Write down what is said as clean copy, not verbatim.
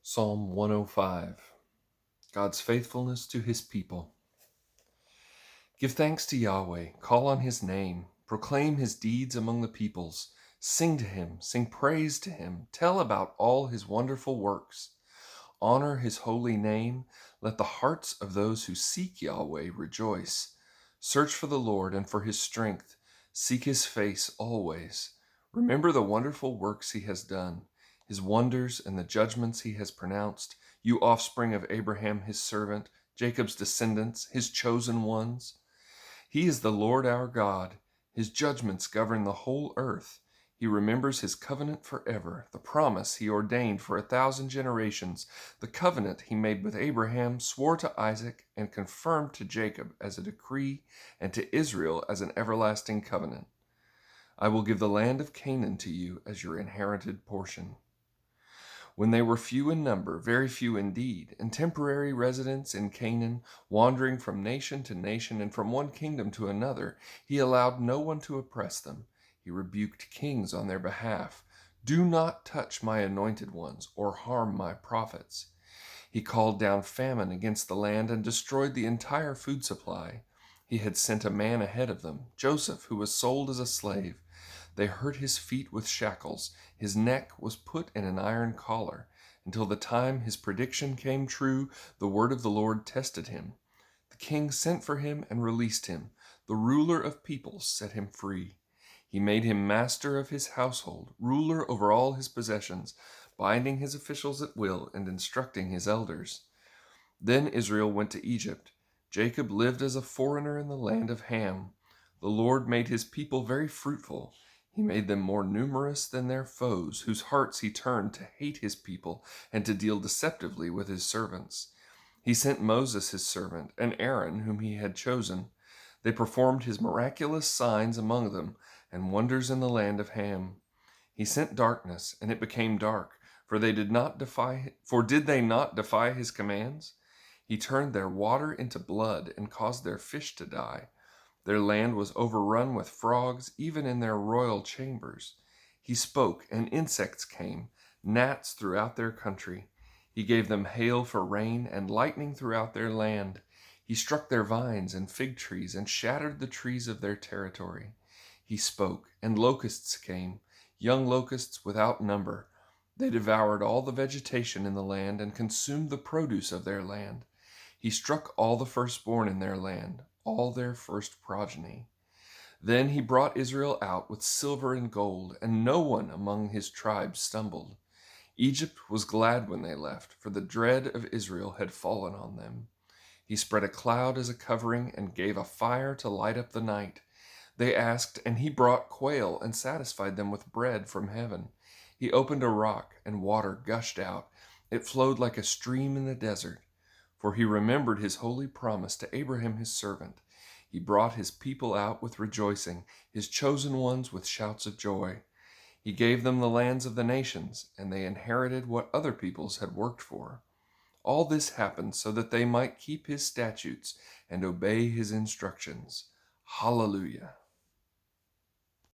Psalm 105, God's faithfulness to his people. Give thanks to Yahweh, call on his name, proclaim his deeds among the peoples. Sing to him, sing praise to him, tell about all his wonderful works. Honor his holy name, let the hearts of those who seek Yahweh rejoice. Search for the Lord and for his strength, seek his face always. Remember the wonderful works he has done, his wonders and the judgments he has pronounced, you offspring of Abraham his servant, Jacob's descendants, his chosen ones. He is the Lord our God. His judgments govern the whole earth. He remembers his covenant forever, the promise he ordained for 1,000 generations, the covenant he made with Abraham, swore to Isaac, and confirmed to Jacob as a decree, and to Israel as an everlasting covenant. I will give the land of Canaan to you as your inherited portion. When they were few in number, very few indeed, and temporary residents in Canaan, wandering from nation to nation and from one kingdom to another, he allowed no one to oppress them. He rebuked kings on their behalf. Do not touch my anointed ones or harm my prophets. He called down famine against the land and destroyed the entire food supply. He had sent a man ahead of them, Joseph, who was sold as a slave. They hurt his feet with shackles. His neck was put in an iron collar. Until the time his prediction came true, the word of the Lord tested him. The king sent for him and released him. The ruler of peoples set him free. He made him master of his household, ruler over all his possessions, binding his officials at will and instructing his elders. Then Israel went to Egypt. Jacob lived as a foreigner in the land of Ham. The Lord made his people very fruitful. He made them more numerous than their foes, whose hearts he turned to hate his people and to deal deceptively with his servants. He sent Moses his servant, and Aaron whom he had chosen. They performed his miraculous signs among them, and wonders in the land of Ham. He sent darkness, and it became dark, for did they not defy his commands? He turned their water into blood and caused their fish to die. Their land was overrun with frogs, even in their royal chambers. He spoke, and insects came, gnats throughout their country. He gave them hail for rain and lightning throughout their land. He struck their vines and fig trees and shattered the trees of their territory. He spoke, and locusts came, young locusts without number. They devoured all the vegetation in the land and consumed the produce of their land. He struck all the firstborn in their land, all their first progeny. Then he brought Israel out with silver and gold, and no one among his tribes stumbled. Egypt was glad when they left, for the dread of Israel had fallen on them. He spread a cloud as a covering and gave a fire to light up the night. They asked, and he brought quail and satisfied them with bread from heaven. He opened a rock, and water gushed out. It flowed like a stream in the desert. For he remembered his holy promise to Abraham his servant. He brought his people out with rejoicing, his chosen ones with shouts of joy. He gave them the lands of the nations, and they inherited what other peoples had worked for. All this happened so that they might keep his statutes and obey his instructions. Hallelujah.